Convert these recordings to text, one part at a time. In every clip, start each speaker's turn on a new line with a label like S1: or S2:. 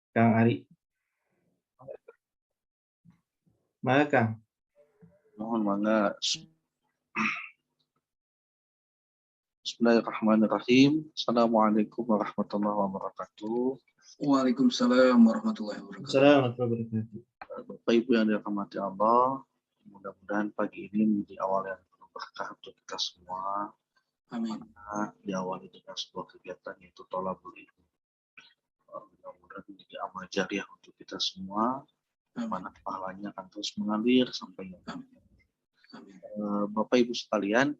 S1: Kang Ari. Mana Kang?
S2: Mohon mangga. Bismillahirrahmanirrahim. Assalamualaikum warahmatullahi wabarakatuh.
S3: Waalaikumsalam warahmatullahi wabarakatuh.
S1: Assalamualaikum warahmatullahi wabarakatuh.
S2: Bapak Ibu yang dirahmati Allah, mudah-mudahan pagi ini menjadi awal yang penuh berkah untuk kita semua.
S3: Amin.
S2: Diawali dengan sebuah kegiatan yaitu thalabul ilmi. Mudah-mudahan menjadi amal jariah untuk kita semua. Mana pahalanya akan terus mengalir sampai yang amin. Bapak Ibu sekalian,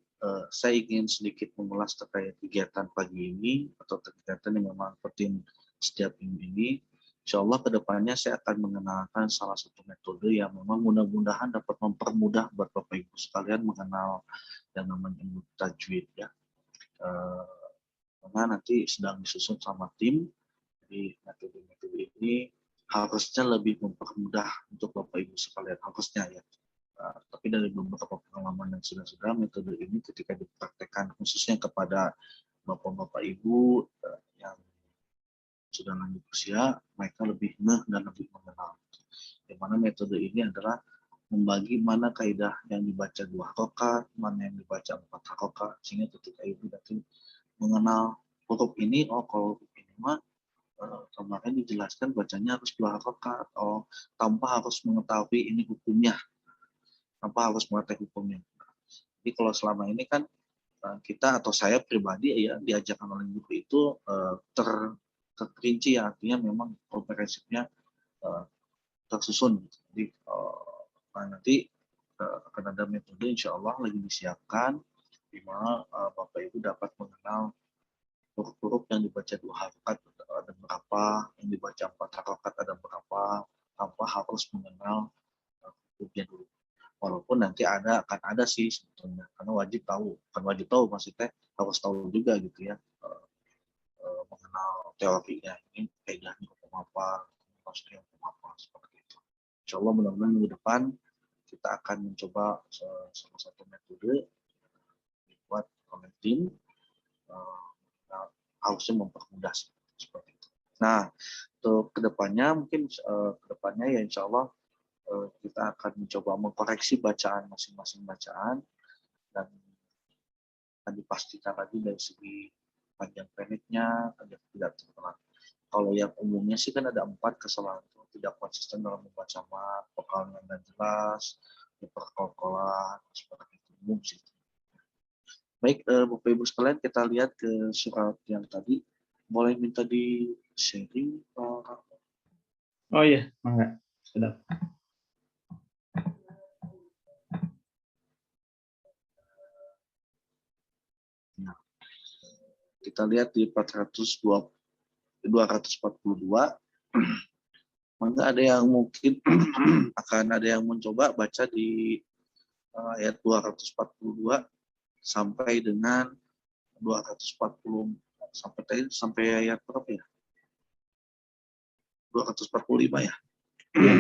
S2: saya ingin sedikit mengulas terkait kegiatan pagi ini atau kegiatan yang memang penting setiap minggu ini. Insya Allah kedepannya saya akan mengenalkan salah satu metode yang memang mudah-mudahan dapat mempermudah buat Bapak Ibu sekalian mengenal yang namanya ilmu tajwid ya. Karena nanti sedang disusun sama tim, jadi metode-metode ini harusnya lebih mempermudah untuk Bapak Ibu sekalian, harusnya ya. Tapi dari beberapa pengalaman yang sudah metode ini ketika dipraktekkan khususnya kepada Bapak-Bapak Ibu yang sudah lanjut usia, mereka lebih ngeh dan lebih mengenal. Di mana metode ini adalah membagi mana kaidah yang dibaca 2 harokat, mana yang dibaca 4 harokat, sehingga ketika Ibu nanti mengenal huruf ini, oh kalau huruf ini mah kemarin dijelaskan bacanya harus 2 harokat, oh tanpa harus mengetahui ini hukumnya, tanpa harus mengetahui hukumnya. Jadi kalau selama ini kan kita atau saya pribadi ya diajarkan oleh guru itu terperinci ya, artinya memang komprehensifnya tersusun. Jadi nanti akan ada metode insya Allah lagi disiapkan di mana Bapak Ibu dapat mengenal huruf-huruf yang dibaca 2 harokat ada berapa, yang dibaca 4 harokat ada berapa, tanpa harus mengenal hurufnya dulu. Walaupun nanti akan ada sih sebetulnya, karena wajib tahu, kan wajib tahu maksudnya harus tahu juga gitu ya, mengenal teorinya, ini kaidahnya hukum apa, maksudnya hukum apa, seperti itu. Insya Allah mudah-mudahan minggu depan kita akan mencoba salah satu metode dibuat oleh tim, harusnya mempermudah seperti itu. Nah, untuk kedepannya mungkin kedepannya ya insya Allah kita akan mencoba mengkoreksi bacaan masing-masing bacaan dan akan dipastikan lagi dari segi panjang pendeknya agar tidak terulang. Kalau yang umumnya sih kan ada 4 kesalahan, tidak konsisten dalam membaca mat, vokalnya dan jelas, hiperkolkolan, seperti itu umum sih. Baik Bapak Ibu sekalian, kita lihat ke surat yang tadi. Boleh minta di sharing Pak?
S1: Oh iya, mangga. Sudah.
S2: Nah, kita lihat di 242. Maka ada yang mungkin akan ada yang mencoba baca di ayat 242 sampai dengan 240 sampai ayat berapa ya? 245 ya?
S1: Iya,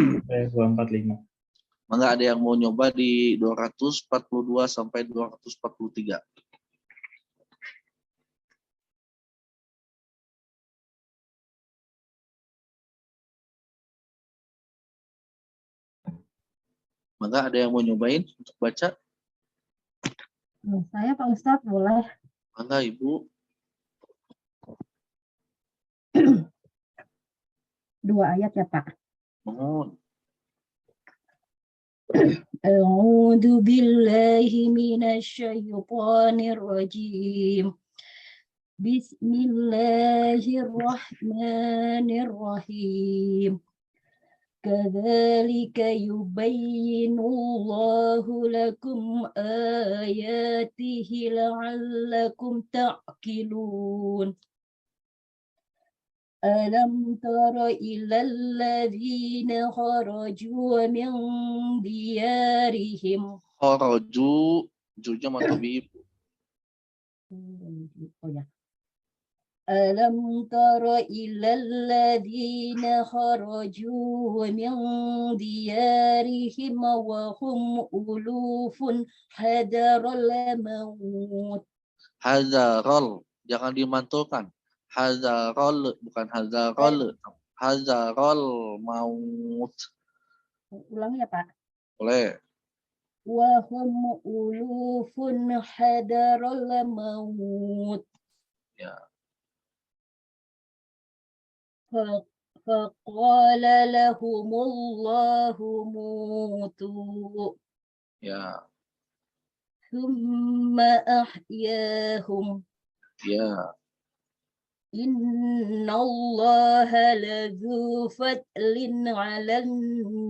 S1: 245.
S2: Maka ada yang mau nyoba di 242 sampai 243. Maka ada yang mau nyobain untuk baca?
S4: Saya Pak Ustadz boleh.
S2: Maka Ibu.
S4: 2 ayat ya Pak.
S2: Mohon.
S4: A'udzu billahi minasyaitonir rajim. Bismillahirrahmanirrahim. Kadzalika yubayyinullahu lakum ayatihi la'allakum ta'qilun. Alam tara ilal ladzina kharaju min diyarihim.
S2: Kharaju, junya matobi.
S4: Oh ya. Alam tara ilal ladzina kharaju min diyarihim wa hum ulufun hadaral maut.
S2: Hadzarol, jangan dimantulkan. Hadzarol bukan hadzarol. Hadarul maut.
S4: Ulang ya Pak.
S2: Boleh.
S4: Wa hum ulufun hadarul maut.
S2: Ya.
S4: Faqala lahumullahu mutu.
S2: Ya.
S4: Thumma ahyahum.
S2: Ya.
S4: Inna allaha ladzu fadlin 'alan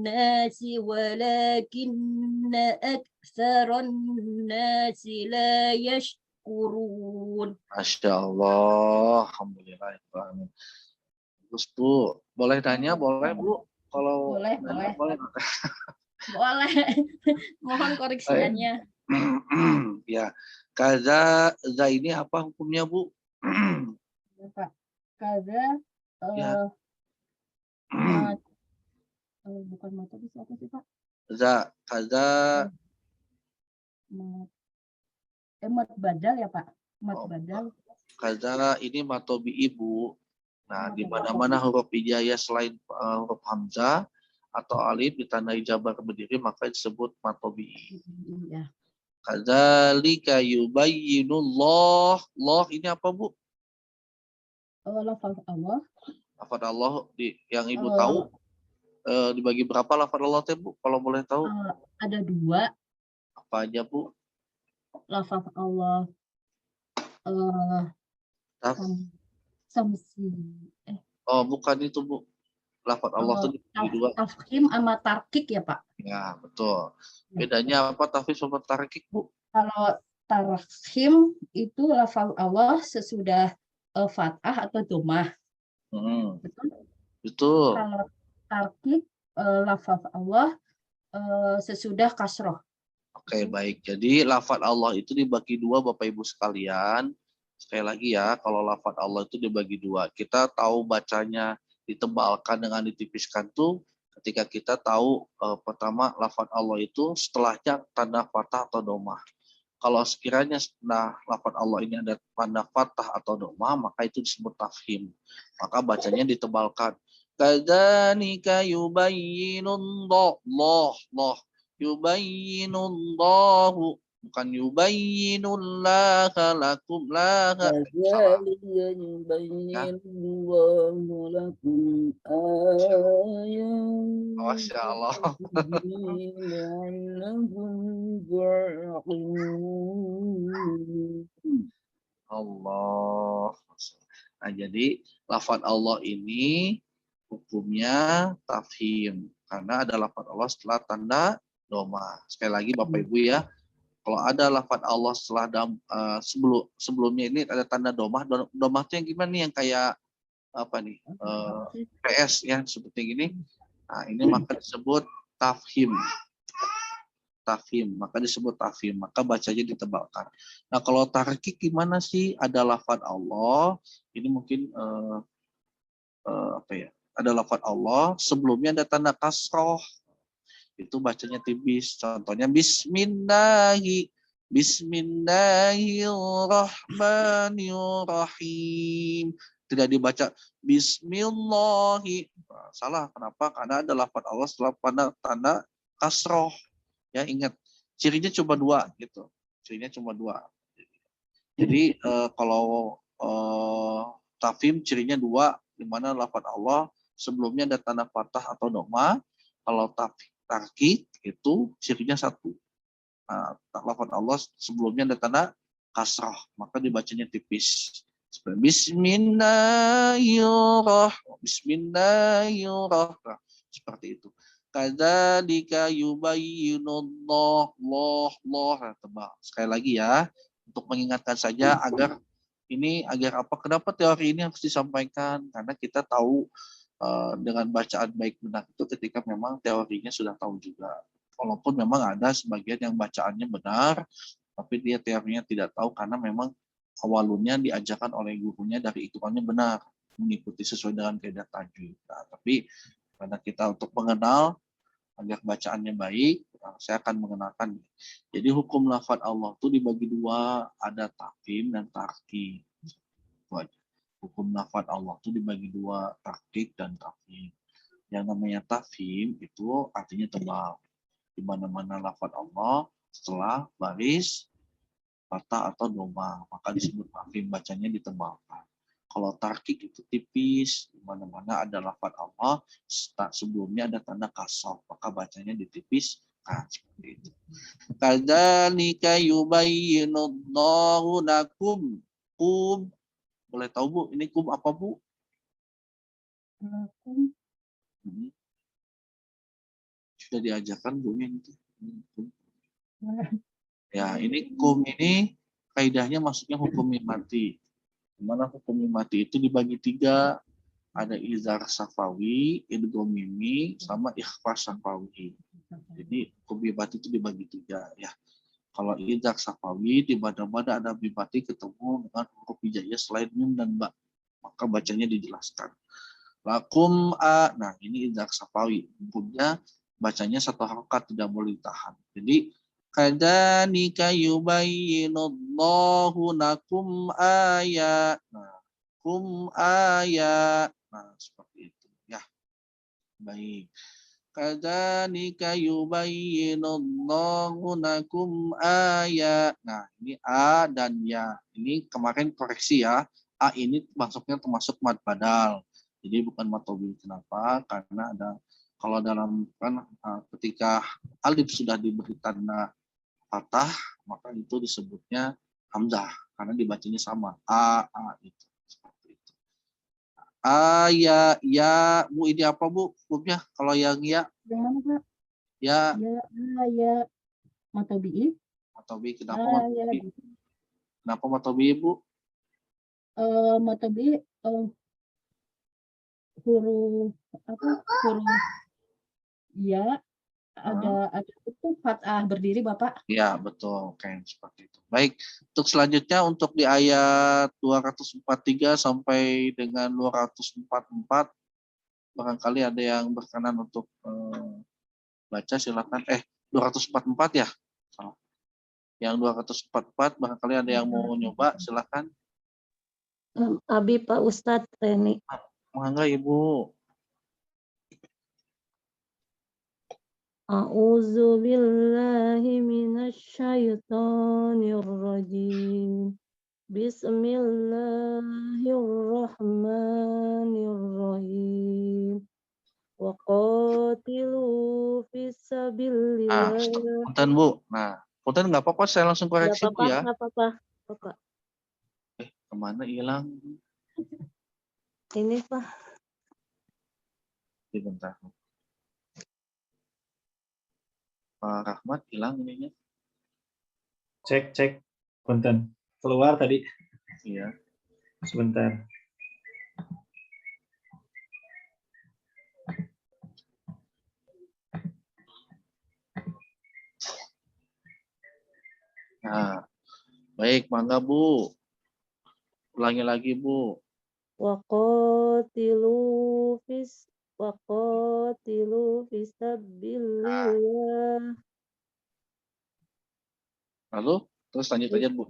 S4: nasi walakinna aktsaran nasi la yashkurun.
S2: Masya Allah. Alhamdulillah. Terus Bu, boleh tanya? Boleh Bu? Kalau
S4: Boleh,
S2: nanya, boleh.
S4: Boleh. Mohon koreksiannya.
S2: Ya. Kaza ini apa hukumnya Bu?
S4: Pak. Kaza
S2: Ya.
S4: mat, bukan mata bisa apa sih Pak?
S2: Kaza
S4: Mat, mat badal ya Pak? Mat
S2: Oh,
S4: badal.
S2: kaza ini matobi ibu. Nah, di
S4: Matobi.
S2: mana-mana huruf hijaiyah selain huruf hamzah atau alif ditandai jabar berdiri maka disebut matobi.
S4: Iya.
S2: Kadzalika yubayyinullah. Allah ini apa Bu?
S4: Lafaz Allah.
S2: Lafaz Allah yang Ibu tahu dibagi berapa lafaz Allah teh Bu? Kalau boleh tahu.
S4: Ada 2
S2: Apa aja Bu?
S4: lafaz Allah. Samsi.
S2: Oh, bukan itu Bu. Lafaz Allah itu dibagi 2.
S4: Tafkhim sama tarkik ya Pak?
S2: Ya, betul. Bedanya apa tafkhim sama tarkik Bu?
S4: Kalau tarhim itu lafaz Allah sesudah fathah atau dhammah. Betul?
S2: Betul.
S4: Kalau tarkik lafaz Allah sesudah kasroh.
S2: Oke, baik. Jadi lafaz Allah itu dibagi 2 Bapak Ibu sekalian. Sekali lagi ya, kalau lafaz Allah itu dibagi 2. Kita tahu bacanya ditebalkan dengan ditipiskan tuh ketika kita tahu pertama lafaz Allah itu setelahnya tanda fathah atau domah. Kalau sekiranya setelah lafaz Allah ini ada tanda fathah atau domah, maka itu disebut tafhim. Maka bacanya ditebalkan. Kadzalika yubayyinullah. Yubayyinullahu. Bukan yubayyinullaha lakum laha. Masya Allah. Allah. Nah, jadi lafaz Allah ini hukumnya tafhim karena ada lafaz Allah setelah tanda domah. Sekali lagi Bapak Ibu ya, kalau ada lafaz Allah setelah sebelumnya ini ada tanda domah. Domah itu yang gimana nih? Yang kayak apa nih? PS ya seperti ini. Nah, ini maka disebut tafhim. Maka disebut tafhim, maka bacanya ditebalkan. Nah, kalau tarkik gimana sih? Ada lafaz Allah, ini mungkin apa ya? Ada lafaz Allah, sebelumnya ada tanda kasroh. Itu bacanya tipis. Contohnya Bismillahirrahmanirrahim. Tidak dibaca Bismillahi. Salah. Kenapa? Karena ada lafaz Allah setelah tanda kasroh. Ya, ingat, cirinya cuma 2 gitu. Cirinya cuma 2. Jadi kalau tafhim cirinya 2, di mana lafaz Allah sebelumnya ada tanda fathah atau domah. Kalau tarkik itu cirinya 1. Nah, lafaz Allah sebelumnya ada tanda kasrah, maka dibacanya tipis. Bismillahirrahmanirrahim. Seperti itu. Kadzalika yubayyinullah, tebal. Sekali lagi ya, untuk mengingatkan saja agar apa? Kenapa teori ini harus disampaikan? Karena kita tahu dengan bacaan baik benar itu ketika memang teorinya sudah tahu juga. Walaupun memang ada sebagian yang bacaannya benar, tapi dia teorinya tidak tahu karena memang awalnya diajarkan oleh gurunya dari hitungannya benar, mengikuti sesuai dengan kaidah tajwid. Nah, tapi karena kita untuk mengenal agar bacaannya baik, saya akan mengenalkan. Jadi hukum lafaz Allah itu dibagi 2, ada tafhim dan tarkik. Hukum lafaz Allah itu dibagi dua, taktik dan tafhim. Yang namanya tafhim itu artinya tebal. Di mana-mana lafaz Allah setelah baris patah atau doma, maka disebut tafhim, bacanya ditebalkan. Kalau tarkik itu tipis, di mana-mana ada lafaz Allah, sebelumnya ada tanda kasroh, maka bacanya ditipis. Nah, seperti itu. Kadzalika yubayyinullahu lakum. Kum. Boleh tahu Bu, ini kum apa Bu?
S4: Lakum.
S2: Sudah diajarkan Bu yang itu. Ya, ini kum ini kaidahnya maksudnya hukum mimati. Dimana hukum mimati itu dibagi tiga. Ada izar safawi, idgham mimi, sama ikhfa safawi. Jadi hukum mimati itu dibagi tiga ya. Kalau izar safawi di mana-mana ada mimati ketemu dengan huruf hijaiyah selain mim dan ba, maka bacanya dijelaskan. Lakum a, nah ini izar safawi, hukumnya bacanya satu harokat, tidak boleh ditahan. Jadi kadzalika yubayyinullahu lakum ayat. Nah, kum ayat. Nah, seperti itu ya. Baik. Kadzalika yubayyinullahu lakum ayat. Nah, ini a dan ya. Ini kemarin koreksi ya. A ini masuknya termasuk mad badal. Jadi bukan mad tobi. Kenapa? Karena ada kalau dalam kan ketika alif sudah diberi tanda patah, maka itu disebutnya hamzah karena dibacanya sama a itu. Seperti itu. Ya ya Bu, ini apa Bu hukumnya kalau yang ya?
S4: Yang mana Pak?
S2: Ya
S4: Ya matobi.
S2: matobi. Kenapa
S4: Ya
S2: matobi?
S4: gitu.
S2: Kenapa matobi Bu?
S4: Matobi huruf apa? Huruf ya ada itu fathah berdiri Bapak.
S2: Ya betul, kayak seperti itu. Baik, untuk selanjutnya untuk di ayat 243 sampai dengan 244 barangkali ada yang berkenan untuk baca, silakan. 244 ya. Yang 244 barangkali ada yang mau nyoba, silakan.
S5: Abi Pak Ustadz Reni.
S2: Mangga Ibu.
S5: A'udzu billahi minasyaitonir rajim. Bismillahirrahmanirrahim. Wa qatilu fisabilillah.
S2: Punten Bu. Nah, punten nggak apa-apa, saya langsung koreksi Bu ya.
S5: Enggak apa-apa, Bapak.
S2: Kemana hilang?
S5: Ini Pak.
S2: Bentar. Pak Rahmat hilang ininya.
S1: Cek. Punten. Keluar tadi.
S2: Iya.
S1: Sebentar.
S2: Nah, baik, mangga Bu. Ulangi lagi Bu.
S5: Wa qatilu fisabilillah.
S2: Lalu terus lanjut aja Bu.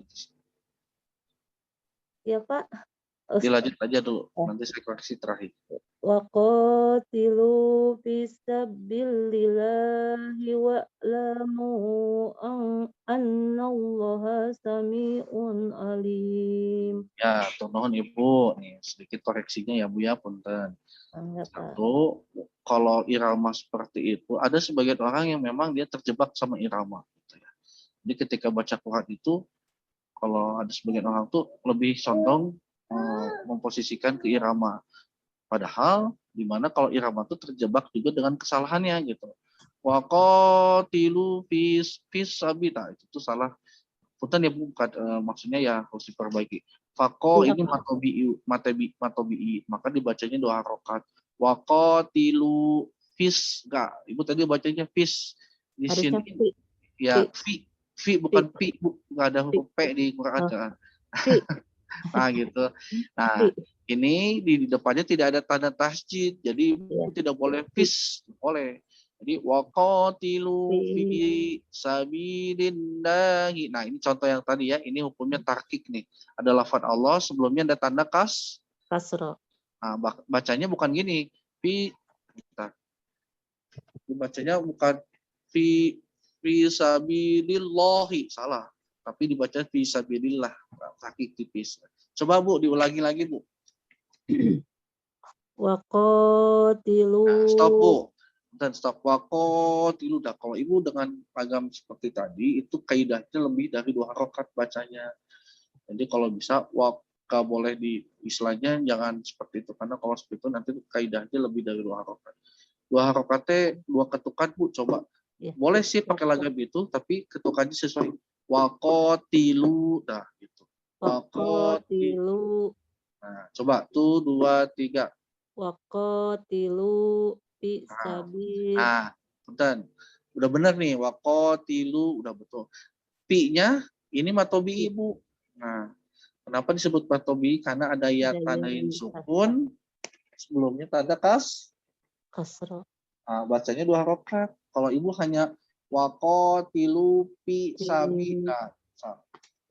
S5: Ya Pak.
S2: Dilanjut aja dulu. Nanti saya koreksi terakhir.
S5: Wa qatilu fisabilillahi wa'lamu annallaha sami'un alim.
S2: Ya, turun Ibu. Nih, sedikit koreksinya ya Bu ya, punten. Satu, kalau irama seperti itu, ada sebagian orang yang memang dia terjebak sama irama. Gitu ya. Jadi ketika baca Quran itu, kalau ada sebagian orang tuh lebih condong memposisikan ke irama. Padahal dimana kalau irama itu terjebak juga dengan kesalahannya gitu. Wa qatilu fis sabita, itu tuh salah. Punten ya bukan maksudnya ya harus diperbaiki. Fako ini matobi, maka dibacanya 2 harokat. Wa qatilu fis, enggak. Ibu tadi bacanya fis. Di sini ya fi bukan pi, Bu. Enggak ada huruf P di Quran. Nah, gitu. Nah, ini di depannya tidak ada tanda tasjid, jadi tidak boleh fis, boleh. Jadi waqatilu fi sabilillah. Nah, ini contoh yang tadi ya, ini hukumnya tarkik nih. Ada lafaz Allah, sebelumnya ada tanda
S5: kasro.
S2: Nah, bacanya bukan gini. Bentar. Dibacanya bukan fi sabilillahi, salah. Tapi dibaca fi sabilillah, kaki tipis. Coba Bu, diulangi lagi Bu.
S5: Waqatilu.
S2: Nah, stop Bu. Dan stop waqatilu. Dah, kalau Ibu dengan ragam seperti tadi, itu kaidahnya lebih dari 2 harokat bacanya. Jadi kalau bisa waka boleh di istilahnya jangan seperti itu, karena kalau seperti itu nanti kaidahnya lebih dari 2 harokat. 2 harokatnya 2 ketukan Bu, coba.
S5: Ya.
S2: Boleh sih pakai lagam itu, tapi ketukannya sesuai. Waqatilu, dah gitu.
S5: Waqatilu.
S2: Nah, coba tuh 2 3.
S5: Waqatilu fi sabil.
S2: Nah, punten. Udah bener nih, waqatilu udah betul. Pi-nya ini matobi Ibu. Nah, kenapa disebut matobi? Karena ada ya
S5: Ada
S2: tandain
S5: yang
S2: sukun, sebelumnya tanda
S5: kasro.
S2: Nah, bacanya 2 harokat. Kalau Ibu hanya waqatilu fi sabi, nah,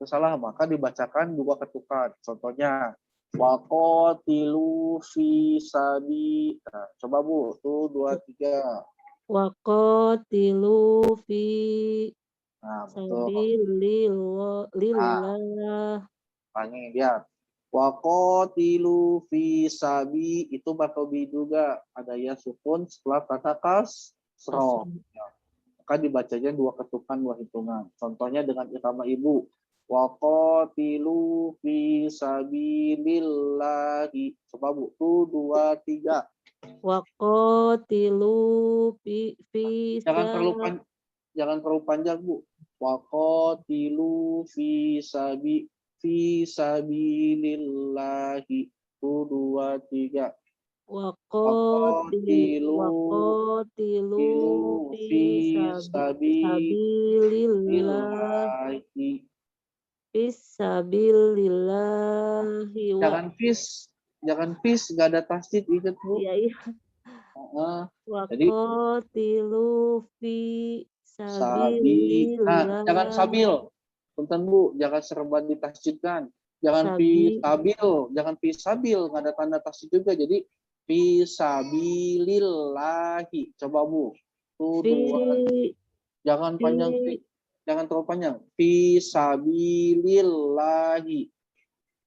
S2: salah, maka dibacakan 2 ketukan. Contohnya waqatilu fi sabi. Nah, coba Bu, tuh 2 3.
S5: Waqatilu fi
S2: Nah, betul.
S5: sabilillah.
S2: Panggil dia. Waqatilu fi sabi, itu matobi juga. Ada ya sukun setelah kata kasro. Maka dibacanya 2 ketukan 2 hitungan. Contohnya dengan irama Ibu. Waqatilu fi sabilillahi. Coba Bu, tuh 2 3.
S5: Waqatilu fi
S2: Jangan terlalu panjang Bu. Waqatilu fi sabilillahi. Tuh 2 3.
S5: Waqatilu fi sabilillah. Fisabilillahi
S2: Jangan nggak ada tasdid, ingat Bu.
S5: iya iya.
S2: Jadi
S5: Waqatilu fi
S2: sabi. Nah, jangan sabil. Punten Bu, jangan serban ditasdidkan. Jangan fi sabil, nggak ada tanda tasdid juga. Jadi fi sabilillahi. Coba Bu. Tuh 2. Jangan panjang, jangan terlalu panjang. Fi sabilillahi.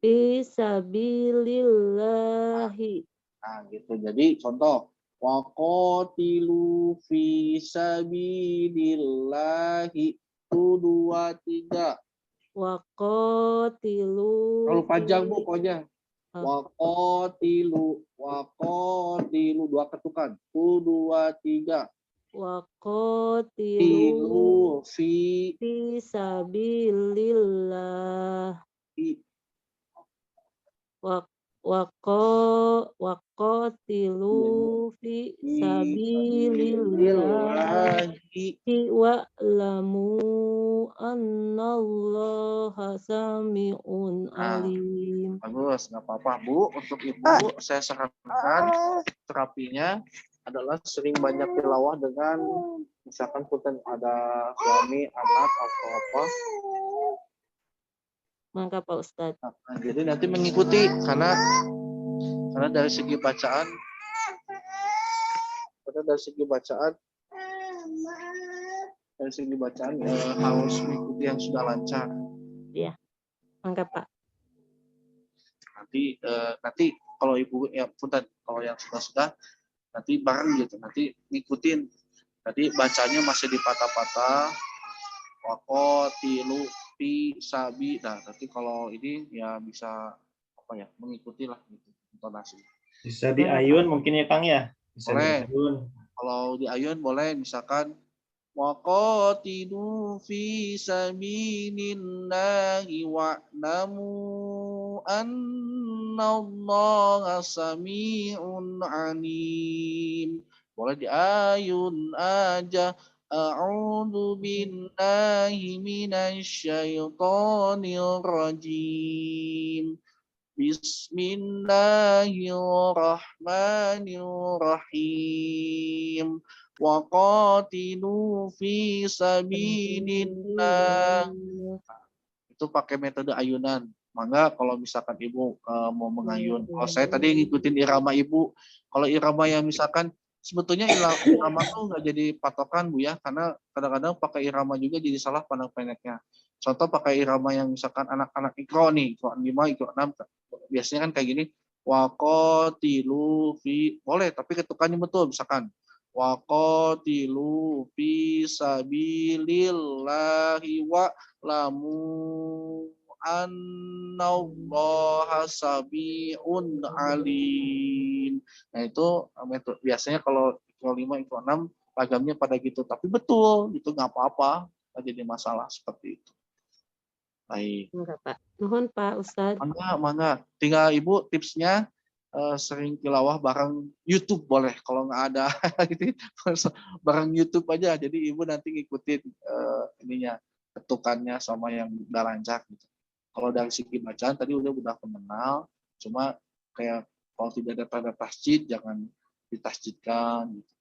S5: Fisabilillahi.
S2: Nah, gitu. Jadi contoh waqatilu fi sabilillahi. Tuh 2 3.
S5: Waqatilu.
S2: Terlalu panjang Bu pokoknya. Waqatilu 2 ketukan. Tuh 2 3.
S5: Waqatilu
S2: fi
S5: sabilillah. Waqatilu fi sabilillahi wa'lamu annallaha sami'un alim.
S2: Bagus, nggak apa-apa Bu. Untuk Ibu, saya sarankan terapinya adalah sering banyak tilawah dengan misalkan punten ada suami, anak atau apa.
S5: Maka Pak Ustadz.
S2: Nah, jadi nanti mengikuti karena dari segi bacaan harus mengikuti yang sudah lancar.
S5: Iya, mangga Pak.
S2: Nanti kalau Ibu ya punten, kalau yang sudah nanti bareng gitu, nanti ngikutin. Tadi bacanya masih dipatah-patah. Waqatilu fi sabi. Nah, nanti kalau ini ya bisa apa ya, mengikuti lah gitu intonasi.
S1: Bisa di ayun mungkin ya Kang ya? Bisa
S2: Boleh.
S1: di ayun.
S2: Kalau di ayun boleh misalkan waqatilu fi sabilillahi wa'lamu annallaha sami'un alim. Boleh di ayun aja. A'udzu billahi minasyaitonir rajim. Bismillahirrahmanirrahim. Waqatilu fi sabilillah. Itu pakai metode ayunan. Mangga kalau misalkan ibu mau mengayun. Kalau saya tadi ngikutin irama ibu. Kalau irama yang misalkan sebetulnya irama tuh nggak jadi patokan Bu ya, karena kadang-kadang pakai irama juga jadi salah pandang pendeknya. Contoh pakai irama yang misalkan anak-anak ikro nih, ikro 5, ikro 6, biasanya kan kayak gini, waqatilu fi, boleh tapi ketukannya betul, misalkan waqatilu fi sabilillahi wa lamu annallaha sabiun alim. Nah itu metode biasanya kalau ikro 5, ikro 6 pagamnya pada gitu, tapi betul itu nggak apa-apa, nggak jadi masalah seperti itu. Baik,
S5: Enggak, Pak. Nuhun Pak Ustadz.
S2: mangga. Tinggal ibu tipsnya sering tilawah bareng YouTube boleh, kalau nggak ada gitu bareng YouTube aja. Jadi ibu nanti ngikutin ininya ketukannya sama yang udah lancar gitu. Kalau dari segi bacaan tadi udah mengenal, cuma kayak kalau tidak ada tanda tasjid jangan ditasjidkan, gitu.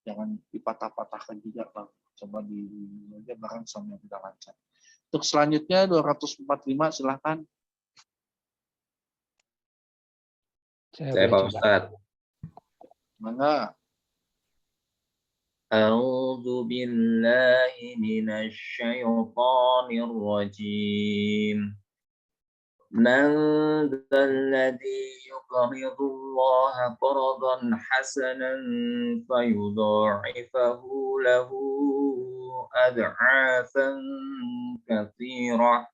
S2: Jangan dipatah-patahkan juga Bang. Coba di aja bareng sama yang udah lancar. Untuk selanjutnya 245 silahkan.
S6: Saya Pak Ustadz.
S2: Mangga.
S6: A'udzu billahi minasy syaithanir rajim. Man dzalladzi yuqridu Allah qardan hasanan fayudha'ifahu lahu ad'afan katsirah.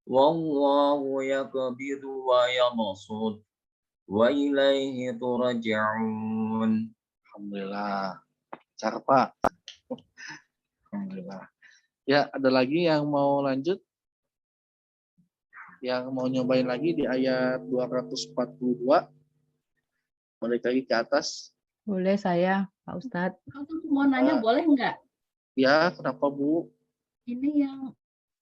S6: Wallahu yaqbidu wa yabsut wa ilaihi turja'un.
S2: Alhamdulillah. Cakep Pak. Alhamdulillah. Ya, ada lagi yang mau lanjut? Yang mau nyobain lagi di ayat 242. Balik lagi ke atas.
S4: Boleh saya, Pak Ustadz.
S7: Aku mau nanya boleh nggak?
S2: Ya, kenapa Bu?
S7: Ini yang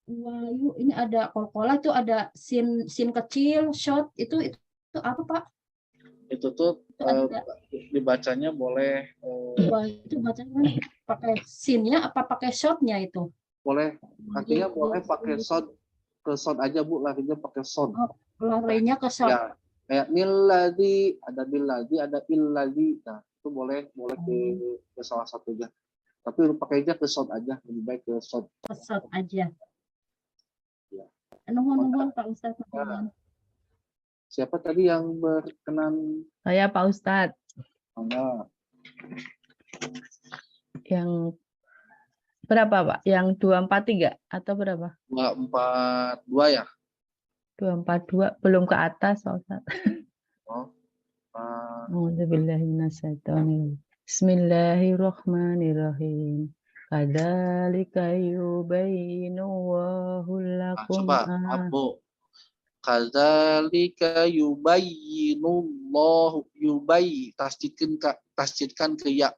S7: Wahyu, ini ada kolkola itu ada sin kecil, short itu apa Pak?
S2: Itu tuh
S7: Itu ada
S2: dibacanya boleh
S7: itu bacanya pakai sinnya apa pakai shortnya itu?
S2: boleh artinya boleh pakai short ke short aja Bu, larinya pakai short.
S7: Oh, larinya ke short.
S2: Ya, kayak miladi, ada miladi, ada illadi. Nah, itu boleh ke salah satunya. Tapi lu pakai aja ke short aja, lebih baik ke short.
S7: Ke short aja.
S2: Ya.
S7: Nuhun Pak Ustadz.
S2: Nah, siapa tadi yang berkenan?
S4: Saya Pak Ustadz.
S2: Mangga.
S4: Yang berapa Pak? Yang 243 atau berapa?
S2: 242 ya?
S4: 242 belum ke atas Pak Ustadz.
S2: Oh.
S4: Bismillahirrahmanirrahim. Kadzalika yubayyinullahu lakum
S2: Coba Bu. Kadzalika yubayyinullahu tasdidkan ke ya.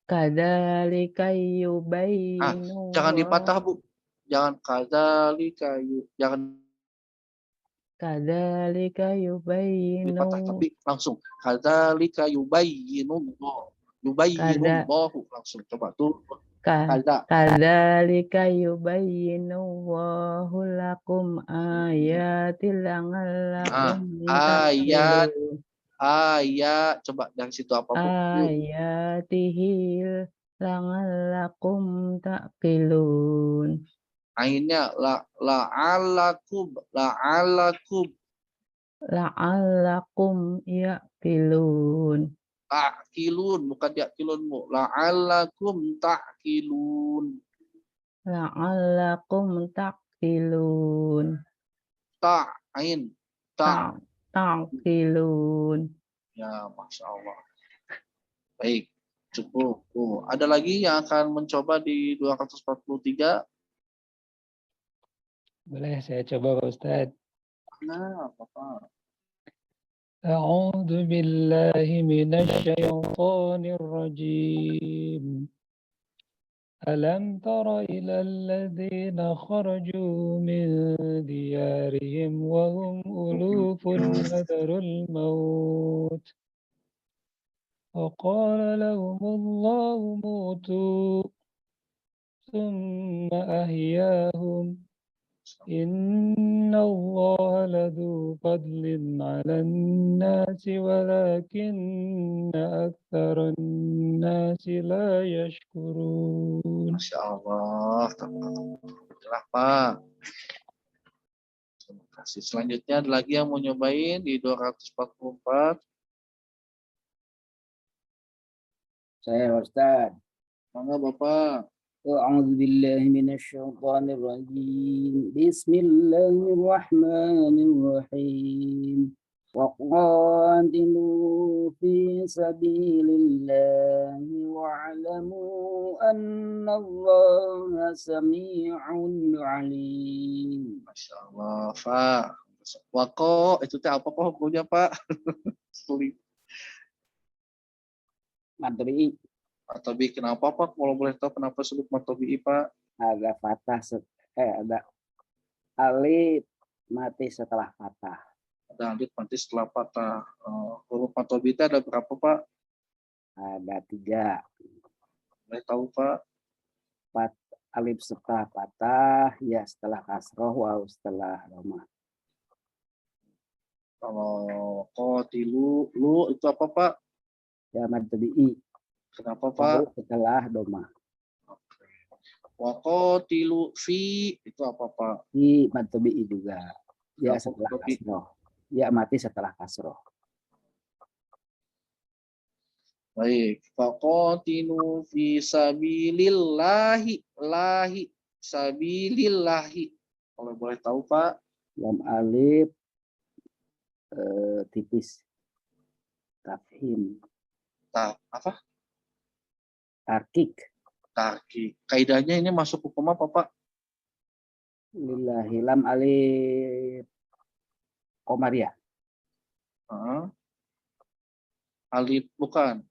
S4: Kadzalika yubayyinullahu.
S2: Jangan dipatah Bu. Jangan
S4: Kadzalika yubayyinu.
S2: dipatah tapi langsung. Kadzalika yubayyinullahu. Yubayyinullahu langsung. Coba tuh.
S4: Kadzalika yubayyinullahu lakum ayatil la'allakum
S2: taqilun. Ayat coba dari situ apa Bu?
S4: Ayatihil la'allakum taqilun.
S2: Ainnya la'alakum
S4: yaqilun.
S2: ta'qilun, bukan yaqilun Bu. La'alakum ta'qilun.
S4: La'allakum taqilun.
S2: Ta'ain.
S4: Taqilun.
S2: Ya, Masya Allah. Baik, cukup. Ada lagi yang akan mencoba di 243?
S8: Boleh saya coba Pak Ustadz.
S2: Nah, apa?
S8: A'udzu billahi minasy syaithanir rajim. Alam tara ilal ladzina kharaju min diyarihim wa hum ulufun hadarul maut. Wa qala lahumullahu mutu thumma ahyahum. إن الله لذو فضل على الناس ولكن أكثر الناس لا يشكرون.
S2: Masya Allah. Alhamdulillah, Pak. Terima kasih. Selanjutnya ada lagi yang mau nyobain di 244.
S9: Saya Ustaz.
S2: Mangga Bapak.
S9: أعوذ بالله من الشيطان الرجيم بسم الله الرحمن الرحيم وقاتلوا في سبيل الله واعلموا أن الله سميع عليم.
S2: Masya Allah, Pak. Wako, itu teh apa Pak hukumnya Pak? Sulit.
S9: Matri
S2: Atau kenapa Pak? Kalau boleh tahu kenapa sebut matobi Pak?
S9: ada fatah ada alif mati setelah fatah.
S2: Ada alif mati setelah patah. Huruf matobi itu ada berapa Pak?
S9: Ada 3.
S2: Boleh tahu Pak?
S9: Alif setelah patah, ya setelah kasroh, waw setelah doma.
S2: Kalau kotilu, lu itu apa Pak?
S9: Ya mad tabi'i.
S2: Kenapa Pak?
S9: Setelah doma.
S2: Wakotilu fi itu apa Pak?
S9: Di mad tabi'i juga. Ya
S2: Kenapa
S9: setelah
S2: tabi'i?
S9: kasroh. Ya mati setelah kasroh.
S2: Baik. Wakotilu fi sabilillahi lahi sabilillahi. Kalau boleh tahu Pak?
S9: Lam alif tipis. Tafhim.
S2: Apa?
S9: Tarkik.
S2: Tarki. Kaidahnya ini masuk hukum apa Pak?
S9: Lillahi lam alif komariah.
S2: Alif bukan.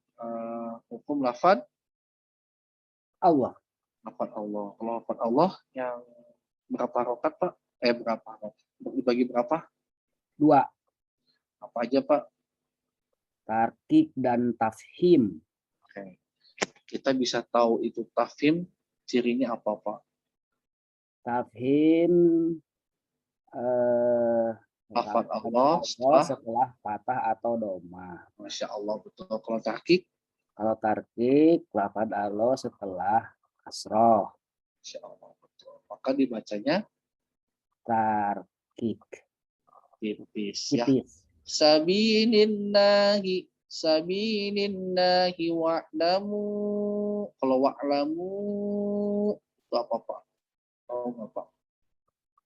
S2: Hukum lafad
S9: Allah.
S2: lafad Allah. Kalau lafad Allah yang berapa rokat Pak? Berapa rokat? Dibagi berapa?
S9: 2.
S2: Apa aja Pak?
S9: Tarkik dan tafhim.
S2: Oke. Kita bisa tahu itu tafhim, cirinya apa Pak?
S9: Tafhim
S2: Lafad Allah
S9: setelah patah atau doma.
S2: Masya Allah betul. Kalau tahqiq?
S9: Kalau tarkik, lafad Allah setelah kasroh.
S2: Masya Allah betul. Maka dibacanya
S9: Tarkik.
S2: tipis ya.
S9: Tipis.
S2: Sabinillahi wa'lamu. Kalau wa'lamu itu apa Pak? Tahu nggak Pak?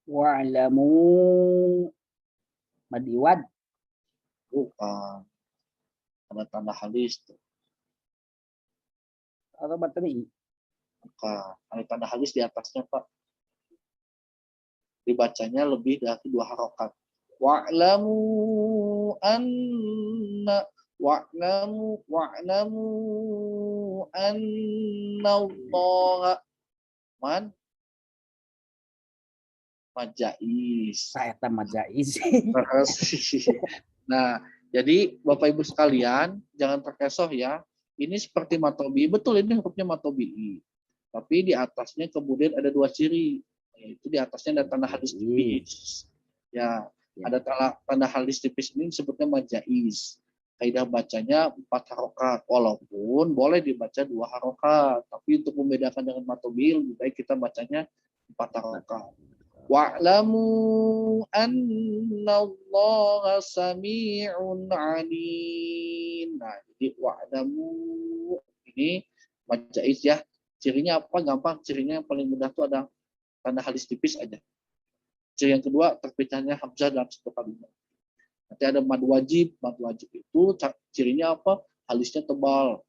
S9: Wa'lamu madiwad.
S2: Bukan. Ada tanda halis tuh.
S9: Atau bateri.
S2: Bukan. Ada tanda halis di atasnya Pak. Dibacanya lebih dari 2 harokat. Wa'lamu anna Allah majais.
S9: Saya majais.
S2: Nah, jadi Bapak Ibu sekalian, jangan terkesoh ya. Ini seperti matobi, betul ini hurufnya matobi. Tapi di atasnya kemudian ada 2 ciri. Yaitu di atasnya ada tanda halis tipis. Ya, ada tanda halis tipis ini disebutnya majais. Kaidah bacanya 4 harokat, walaupun boleh dibaca 2 harokat. Tapi untuk membedakan dengan matobi, lebih baik kita bacanya 4 harokat. Wa'lamu annallaha sami'un alim. Nah, jadi wa'lamu ini majais ya. Cirinya apa? Gampang. Cirinya yang paling mudah itu ada tanda halis tipis aja. Ciri yang kedua, terpecahnya hamzah dalam satu kalimat. Nanti ada mad wajib. Mad wajib itu cirinya apa? Halisnya tebal.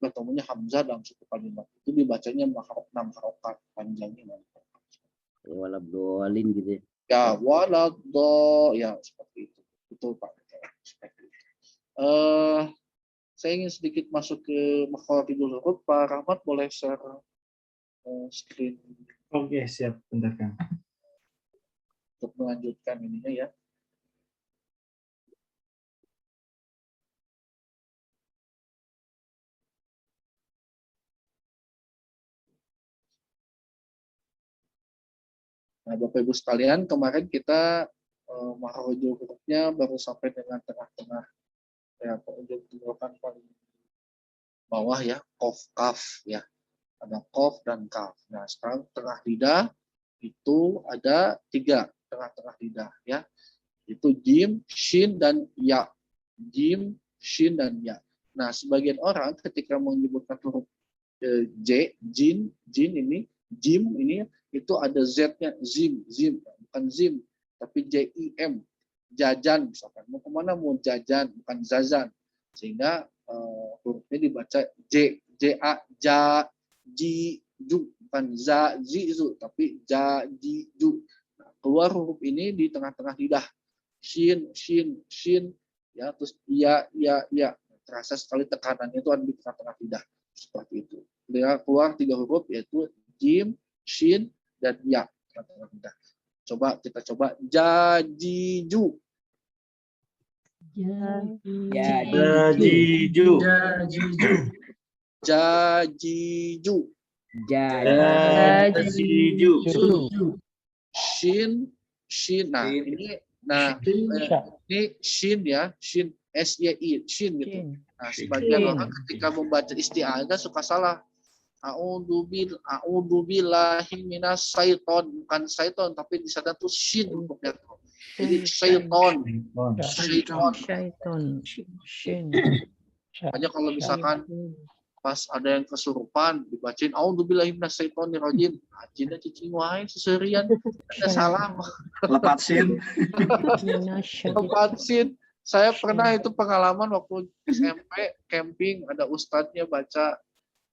S2: Ketemunya hamzah dalam satu kalimat. Itu dibacanya 6 harokat panjangnya.
S9: Ya, walabdolin gitu.
S2: Ya, waladdo, ya seperti itu. Betul Pak. Saya ingin sedikit masuk ke makharijul huruf. Pak Rahmat boleh share screen.
S1: Oke, siap. Bentar Kang.
S2: Untuk melanjutkan ininya ya. Nah, Bapak Ibu sekalian, kemarin kita makhrajul hurufnya baru sampai dengan tengah-tengah ya, ujung tenggorokan paling bawah ya, kof kaf ya. Ada kof dan kaf. Nah, sekarang tengah lidah itu ada 3 tengah-tengah lidah ya. Itu jim, shin dan ya. Jim, shin dan ya. Nah, sebagian orang ketika menyebutkan huruf J, jin ini, jim ini itu ada Z-nya, zim, bukan zim, tapi JIM, jajan misalkan. Mau kemana? Mau jajan, bukan zazan. Sehingga hurufnya dibaca J, J-A, ja, ji, ju, bukan za, zi, zu, tapi ja, ji, ju. Nah, keluar huruf ini di tengah-tengah lidah. Shin, ya, terus ya. Terasa sekali tekanannya itu ada di tengah-tengah lidah. Seperti itu. Dia keluar 3 huruf yaitu jim, shin, dan ya. Tengah-tengah lidah. Kita coba jajiju.
S1: Jajiju.
S2: Jajiju.
S1: Jajiju.
S2: Shin. Nah, ini shin ya, shin SYI, shin gitu. Nah, sebagian orang ketika membaca isti'adzah suka salah. A'udzubillahi minas syaiton, bukan syaiton tapi di sana tuh shin hurufnya tuh. Jadi syaiton. Makanya kalau misalkan pas ada yang kesurupan dibacain a'udzubillahi minas syaitonir rajim, jinnya cicing wae seserian ada salah.
S3: Lepat sin.
S2: Lepat sin. Saya pernah itu pengalaman waktu SMP camping, ada ustadznya baca,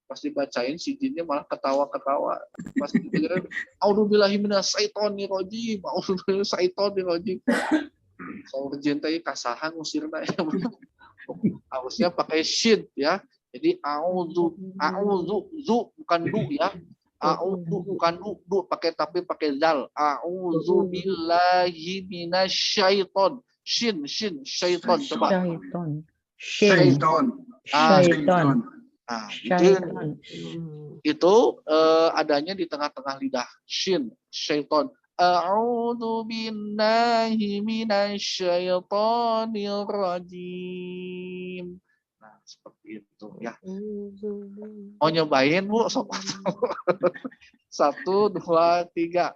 S2: pas dibacain si jinnya malah ketawa-ketawa. Pas didengerin a'udzubillahi minas syaitonir rajim, a'udzubillahi minas syaitonir rajim. Soal jin teh kasahan usirna ya. Harusnya pakai shin ya. Jadi zu bukan du ya. Bukan du pakai tapi pakai zal. A'udzubillahi minasyaiton. Shin syaiton coba.
S3: Syaiton.
S2: Nah, itu adanya di tengah-tengah lidah. Shin syaiton. A'udzubillahi minasyaitonir rajim. Nah, seperti itu ya. Mau nyobain Bu? Sok. 1, 2, 3.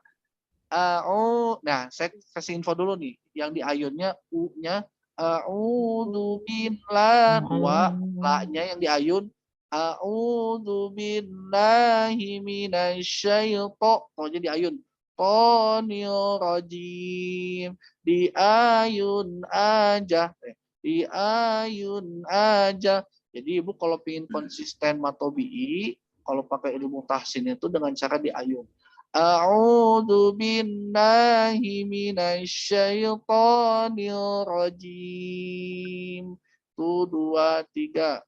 S2: Nah, saya kasih info dulu nih. Yang di ayunnya U-nya a'udzubillah, 2, la-nya yang di ayun a'udzubillahi minasyaitonir, to-nya di ayun. Tonil rajim, di ayun aja. Jadi Ibu kalau ingin konsisten matobi'i, kalau pakai ilmu tahsin itu dengan cara diayun. A'udzu billahi minasyaitonir rajim. 1, 2, 3.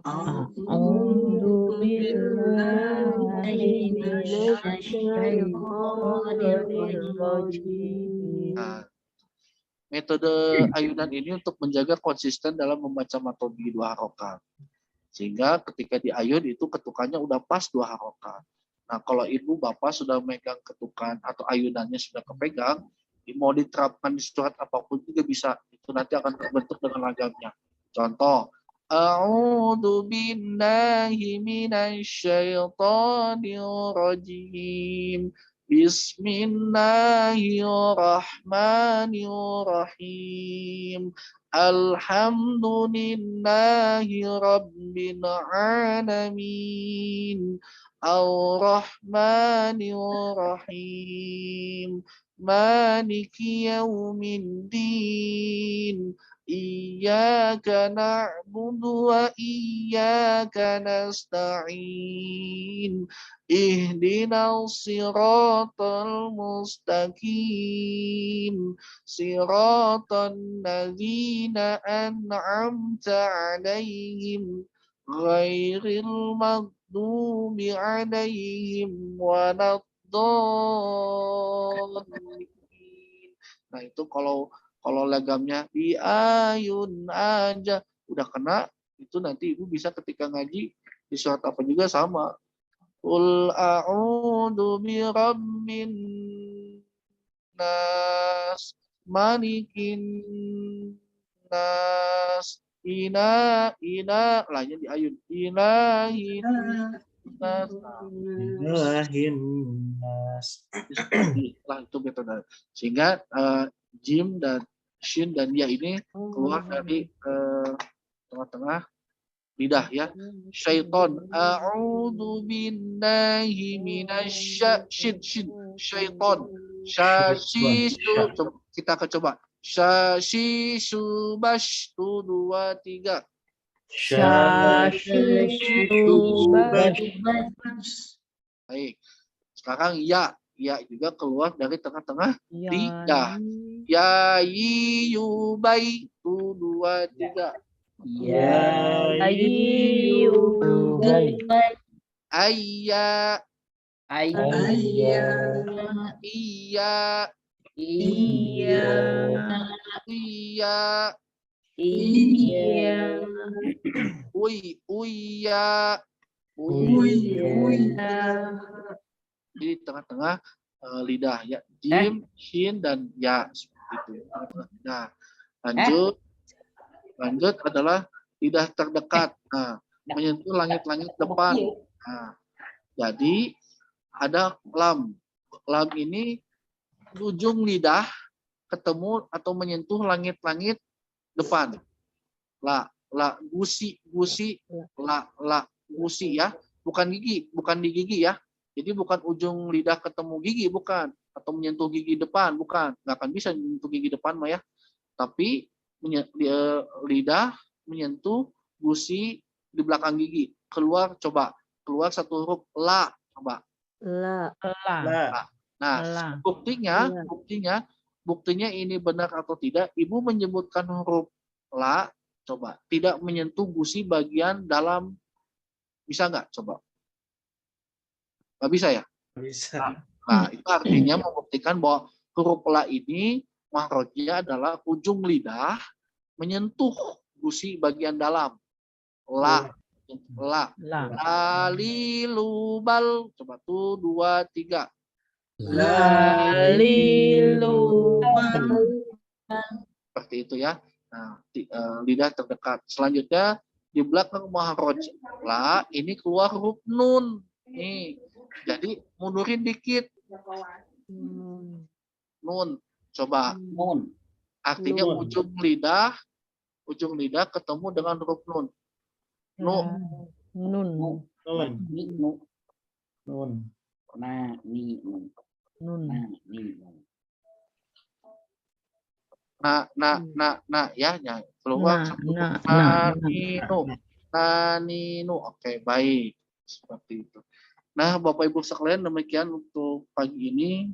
S5: A'udzu billahi minasyaitonir rajim.
S2: Nah, metode ayunan ini untuk menjaga konsisten dalam membaca matobi 2 harokat. Sehingga ketika diayun itu ketukannya udah pas 2 harokat. Nah, kalau ibu bapak sudah megang ketukan atau ayunannya sudah kepegang, mau diterapkan di surat apapun juga bisa. Itu nanti akan terbentuk dengan lagamnya. Contoh, a'udzu billahi minasyaitonir rajim. Bismillahirrahmanirrahim. Alhamdulillahi rabbil alamin. Ar-Rahmanir-Rahim. Maliki yaumiddin. Iyyaka na'budu wa iyyaka nasta'in. Ihdinas siratal mustaqim. Siratal ladzina an'amta 'alaihim ghairil maghdubi 'alaihim waladdallin. Nah, itu kalau lagamnya di ayun aja udah kena, itu nanti ibu bisa ketika ngaji di surat apa juga sama. Qul a'udzu birabbin nas, malikin nas, lahnya di ayun, ilahin nas.
S1: Ilahin nas.
S2: Lah itu metode. Sehingga jim dan shin dan ya ini keluar dari tengah-tengah lidah ya. Syaiton, a'udzu billahi minasy syaiton. Syashisu, kita akan coba. Syashisu bash, 1 2 3. Baik. Sekarang ya juga keluar dari tengah-tengah lidah. Ya yubai, 1 2 3. Ayya, iya, uya. Di tengah-tengah lidah ya, jim, shin dan ya seperti itu. Nah, lanjut adalah lidah terdekat. Nah, menyentuh langit-langit depan. Nah, jadi ada lam. Lam ini ujung lidah ketemu atau menyentuh langit-langit depan. Gusi, gusi ya, bukan di gigi ya. Jadi bukan ujung lidah ketemu gigi, bukan, atau menyentuh gigi depan, bukan. Nggak akan bisa menyentuh gigi depan mah ya. Tapi lidah menyentuh gusi di belakang gigi. Keluar satu huruf la, coba.
S5: La.
S2: Nah, buktinya ini benar atau tidak, Ibu menyebutkan huruf la, coba, tidak menyentuh gusi bagian dalam, bisa nggak? Coba. Nggak bisa ya?
S1: Bisa.
S2: Nah, itu artinya membuktikan bahwa huruf la ini mahrojnya adalah ujung lidah menyentuh gusi bagian dalam. La. Lalilubal. Coba 1 2 3. Seperti itu ya. Nah, lidah terdekat. Selanjutnya di belakang mahroj la ini keluar huruf nun. Nih. Jadi mundurin dikit. Nun. Coba.
S9: Nun.
S2: Artinya ujung lidah ketemu dengan huruf nun. Nun. Nah ya keluar naninu. Oke, baik, seperti itu. Nah, Bapak Ibu sekalian, demikian untuk pagi ini.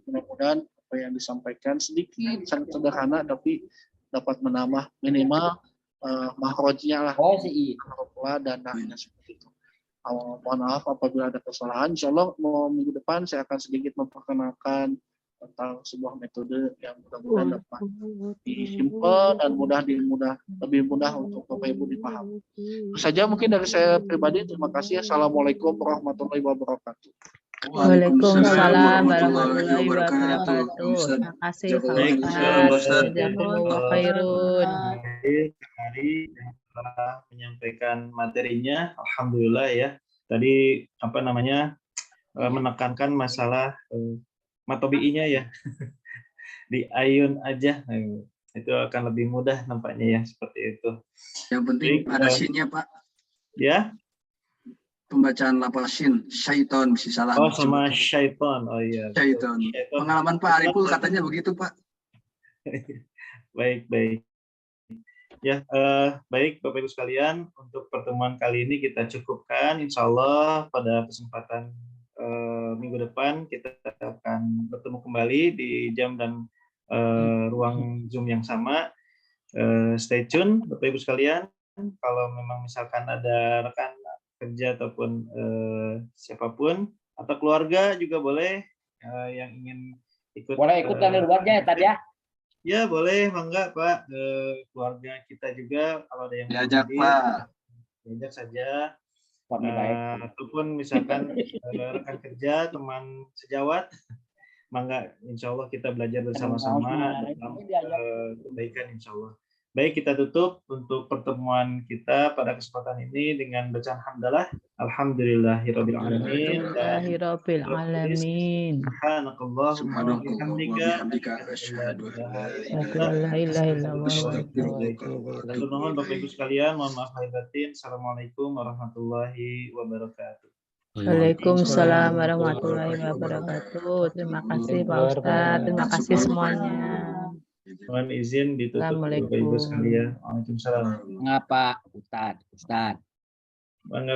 S2: Mudah-mudahan apa yang disampaikan sedikit sangat sederhana tapi dapat menambah minimal mahrojnya lah, dan nahnya seperti itu. Mohon maaf apabila ada kesalahan. Insyaallah minggu depan saya akan sedikit memperkenalkan tentang sebuah metode yang mudah-mudahan dapat disimpel dan lebih mudah untuk Bapak Ibu dipahami. Itu saja mungkin dari saya pribadi. Terima kasih. Assalamualaikum warahmatullahi wabarakatuh.
S5: Waalaikumsalam warahmatullahi wabarakatuh. Terima kasih Pak Ustaz. Jazakumullah khairun.
S1: Hari telah menyampaikan materinya, alhamdulillah ya. Tadi menekankan masalah matobi'inya ya. Di ayun aja. Itu akan lebih mudah nampaknya ya, seperti itu.
S3: Yang penting ada shin-nya, Pak.
S1: Ya.
S3: Pembacaan lafaz shin, syaiton bisa salah.
S1: Oh, sama syaiton. Oh iya.
S3: Syaiton. Pengalaman Pak Ariful katanya begitu, Pak.
S1: Baik. Ya, baik Bapak Ibu sekalian, untuk pertemuan kali ini kita cukupkan. Insya Allah pada kesempatan minggu depan kita akan bertemu kembali di jam dan ruang Zoom yang sama. Stay tune Bapak Ibu sekalian. Kalau memang misalkan ada rekan kerja ataupun siapapun atau keluarga juga boleh yang ingin ikut.
S9: Boleh ikut dari luarnya ya tadi ya?
S1: Ya boleh, bangga Pak. Keluarga kita juga kalau ada yang
S3: diajak Pak.
S1: Diajak saja.
S9: Suami baik.
S1: Ataupun misalkan rekan kerja, teman sejawat, mangga insya Allah kita belajar bersama-sama dalam kebaikan insya Allah. Baik, kita tutup untuk pertemuan kita pada kesempatan ini dengan bacaan hamdalah. Alhamdulillahirabbil alamin.
S5: Alhamdulillahirabbil alamin.
S1: Subhanakallahumma wa bihamdika asyhadu an la ilaha illa anta. Mohon Bapak Ibu sekalian, mohon maaf lahir batin. Assalamualaikum warahmatullahi wabarakatuh.
S5: Waalaikumsalam warahmatullahi wabarakatuh. Terima kasih Pak Ustadz. Terima kasih semuanya.
S1: Mohon izin ditutup Bapak Ibu sekalian. Waalaikumsalam.
S9: Mengapa Ustadz?